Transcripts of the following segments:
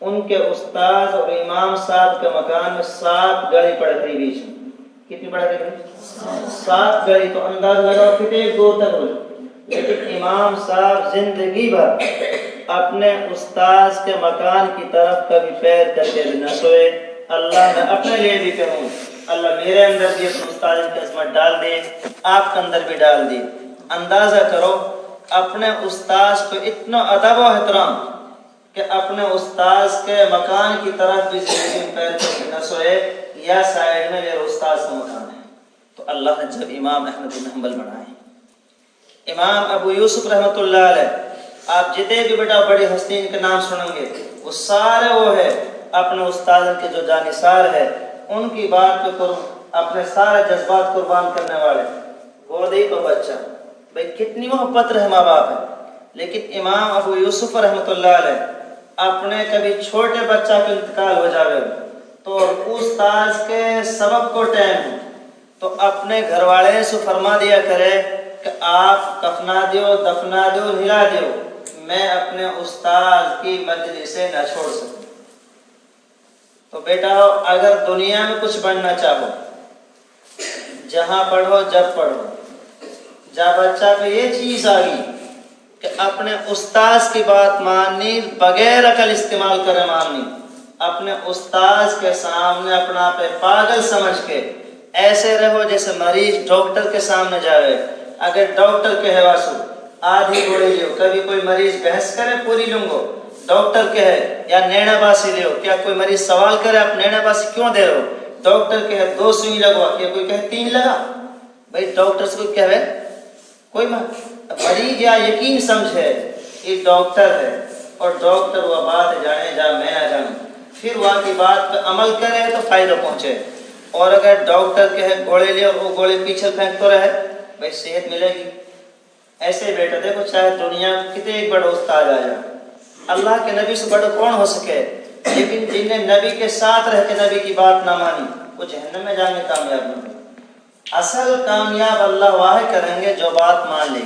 ان کے استاذ اور امام صاحب کے مکان میں 7 گلی پڑ گئی بیچ میں. کتنی پڑ گئی؟ 7 گلی. تو انداز لگاؤ کتنے دور تک ہو. لیکن امام صاحب زندگی بھر اپنے استاذ کے مکان کی طرف کبھی پیر کر کے بھی نہ سوئے. اللہ میں اپنے لیے بھی کہوں اللہ میرے اندر بھی اپنے استاذ کی عظمت ڈال دے, آپ کے اندر بھی ڈال دے. اندازہ کرو اپنے استاذ کو اتنا ادب و احترام کہ اپنے استاذ کے مکان کی طرف بھی زندگی میں پیر کر کے نہ سوئے, یا سائڈ میں میرے استاذ کا مکان ہے. تو اللہ نے جب امام احمد بن حنبل بنائے, امام ابو یوسف رحمۃ اللہ علیہ, آپ جتنے بھی بیٹا بڑی ہستی کے نام سنیں گے وہ سارے وہ ہے اپنے استاد کے جو جانثار ہے, ان کی بات پہ اپنے سارے جذبات قربان کرنے والے. گودی کو بچہ بھائی کتنی محبت رہے ماں باپ ہے, لیکن امام ابو یوسف رحمۃ اللہ علیہ اپنے کبھی چھوٹے بچہ کا انتقال ہو جاوے تو استاذ کے سبب کو ٹائم تو اپنے گھر والے سے فرما دیا کرے کہ آپ کفنا دیو, دفنا دیو, ہلا دیو, میں اپنے استاد کی مجلس سے نہ چھوڑ سکوں. تو بیٹا اگر دنیا میں کچھ بننا چاہو, جہاں پڑھو جب پڑھو, جب بچہ پہ یہ چیز آ گئی کہ اپنے استاذ کی بات ماننی بغیر عقل استعمال کرے ماننی, اپنے استاذ کے سامنے اپنا پہ پاگل سمجھ کے ایسے رہو جیسے مریض ڈاکٹر کے سامنے جاوے. اگر ڈاکٹر کے ہے واسو آدھی گوڑی لیو, کبھی کوئی مریض بحث کرے پوری لوں گو ڈاکٹر کے ہے, یا نینا باسی لیو, کیا کوئی مریض سوال کرے آپ نینا باسی کیوں دے رہے ہو, ڈاکٹر کے ہے 2 سوئی لگوا, کیا کوئی کہے 3 لگا. بھائی ڈاکٹر سے کوئی کہے کوئی مریض یا یقین سمجھے یہ ڈاکٹر ہے, اور ڈاکٹر وہ بات جانے جا میں نہ جانوں, پھر وہاں کی بات پہ عمل کرے تو فائدہ پہنچے. اور اگر ڈاکٹر کہے گوڑے لے اور وہ گوڑے پیچھے پھینکتے رہے, بھائی صحت ملے گی. ایسے بیٹا دیکھو چاہے دنیا کتنے ایک بڑا استاد آ جائے, اللہ کے نبی سے بڑا کون ہو سکے, لیکن جن نے نبی کے ساتھ رہ کے نبی کی بات نہ مانی وہ جہنم میں جانے کامیاب نہ ہوئے. اصل کامیاب اللہ واحد کریں گے جو بات مان لے.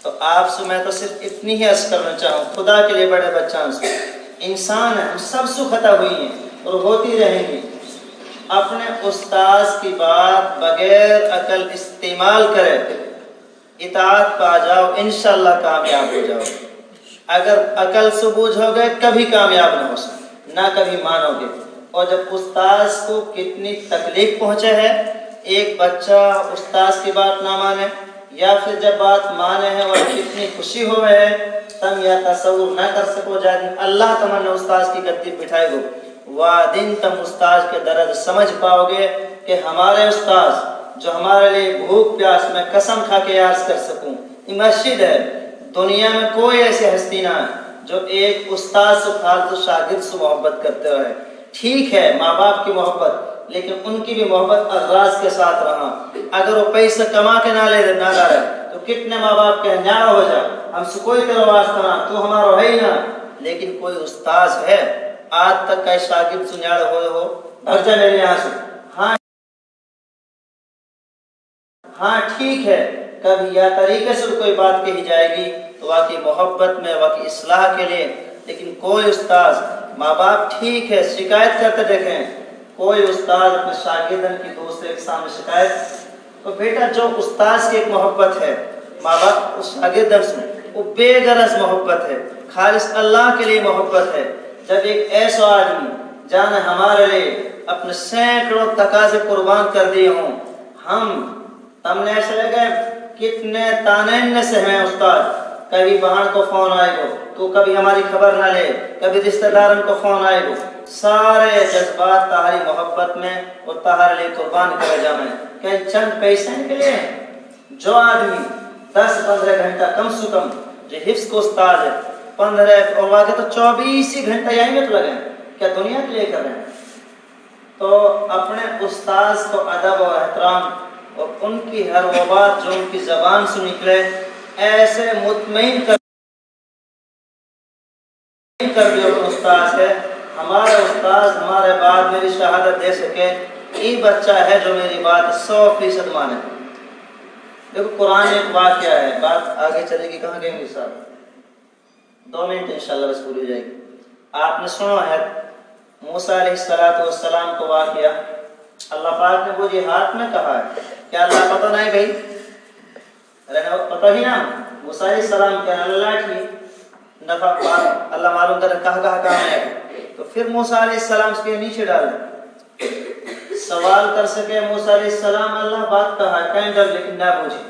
تو آپ سے میں تو صرف اتنی ہی عرض کرنا چاہوں, خدا کے لیے بڑے بچوں سے, انسان ہے, ہم سب سے خطا ہوئی ہیں اور ہوتی رہیں گی. اپنے استاذ کی بات بغیر عقل استعمال کرے اطاعت پا جاؤ, انشاءاللہ کامیاب ہو جاؤ. اگر عقل سے بوجھو گے کبھی کامیاب نہ ہو سکے, نہ کبھی مانو گے. اور جب استاذ کو کتنی تکلیف پہنچے ہے, ایک بچہ استاذ کی بات نہ مانے, یا پھر جب بات مانے ہیں اور کتنی خوشی ہوئے ہے, تم یا تصور نہ کر سکو جائے اللہ تمہارے استاذ کی گدی بٹھائے گو. دن تم استاذ کے درد سمجھ پاؤ گے کہ ہمارے استاذ جو ہمارے لیے بھوک پیاس میں قسم کھا کے عرض کر سکوں, یہ مسجد ہے, دنیا میں کوئی ایسی ہستی نہ ہے جو ایک استاذ سے فالتو شاگرد سے محبت کرتے ہوئے. ٹھیک ہے ماں باپ کی محبت, لیکن ان کی بھی محبت اغراض کے ساتھ رہا. اگر وہ پیسہ کما کے نہ لے نہ رہے تو کتنے ماں باپ کے نیاڑا ہو جا, ہم سے کوئی تیرا واسطہ نہ, تو ہمارا ہے ہی نہ. لیکن کوئی استاذ ہے آج تک کا شاگرد سنیاڑ ہوئے ہو بھر جا میرے یہاں سے, ہاں ٹھیک ہے, کبھی یا طریقے سے کوئی بات کہی جائے گی تو واقعی محبت میں, واقعی اصلاح کے لیے. لیکن کوئی استاذ, ماں باپ ٹھیک ہے شکایت کرتے دیکھیں, کوئی استاذ اپنے شاگردن کی دوسرے کے سامنے شکایت, تو بیٹا جو استاذ کی ایک محبت ہے ماں باپ اس شاگردن سے, وہ بے غرض محبت ہے, خالص اللہ کے لیے محبت ہے. جب ایک ایسا آدمی جانے ہمارے لیے اپنے سینکڑوں تقاضے قربان کر دیے ہوں, ہم نے ایسے لگے کتنے تانے سے ہیں استاد, کبھی بہن کو فون آئے گو تو کبھی ہماری خبر نہ لے, کبھی رشتہ دارن کو فون آئے گو, سارے جذبات تہاری محبت میں اور تہارے لیے قربان کرے جائیں. کہ چند پیسے کے لیے جو آدمی 10-15 گھنٹہ کم سے کم جو حفظ کو استاد ہے 15 اور واقع تو 24 ہی گھنٹہ یہی میں تو لگے, کیا دنیا کے لیے کر رہے ہیں. تو اپنے استاذ کو ادب و احترام اور ان کی ہر وہ بات جو ان کی زبان سے نکلے ایسے مطمئن کر دو استاذ ہے, ہمارا استاذ ہمارے بعد میری شہادت دے سکے, یہ بچہ ہے جو میری بات 100% مانے. دیکھو قرآن ایک واقعہ ہے, بات آگے چلے گی, کہاں گئے گے صاحب 2 منٹ انشاءاللہ بس پوری ہو جائے گی. آپ نے سنا ہے موسیٰ علیہ السلام کو واقعہ، اللہ پاک نے وہ ہاتھ میں کہا ہے، کیا اللہ پتہ نہیں بھائی؟ پتہ ہی نا موسیٰ علیہ السلام کے اللہ ٹھیک نفع اللہ معلوم کرے کہاں ہے، تو پھر موسیٰ علیہ السلام اس کے نیچے ڈال سوال کر سکے موسیٰ علیہ السلام اللہ بات کہا کہیں ڈر لیکن نہ بوجھے،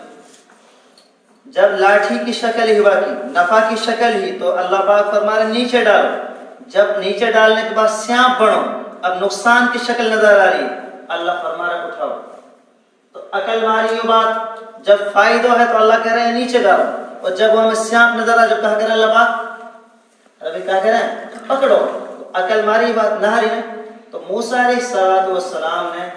جب لاٹھی کی شکل ہی باقی نفع کی شکل ہی، تو اللہ پاک فرما رہے نیچے ڈالو، جب نیچے ڈالنے کے بعد سیاپ بڑھو، اب نقصان کی شکل نظر آ رہی، اللہ فرما رہا اٹھاؤ، تو عقل ماری یہ بات، جب فائدہ ہے تو اللہ کہہ رہے ہیں نیچے ڈالو، اور جب وہ ہمیں سیاپ نظر آ جب کہا کہہ رہے ہیں اللہ پاک ابھی کہا کہہ رہے ہیں پکڑو، عقل ماری بات نہ رہی، تو موسیٰ علیہ السلام نے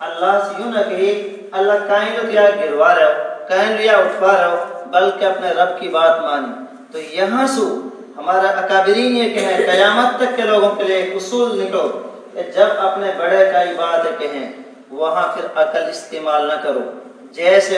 اللہ سے یوں نہ کہی اللہ کائن لو کیا گروا رہا ہو، کائن لیا اٹھوا رہا ہو، بلکہ اپنے رب کی بات مانی۔ تو یہاں سے ہمارا اکابرین یہ کہیں قیامت تک کے لوگوں کے لیے ایک اصول نکلو کہ جب اپنے بڑے کا ہی بات کہیں وہاں پھر عقل استعمال نہ کرو، جیسے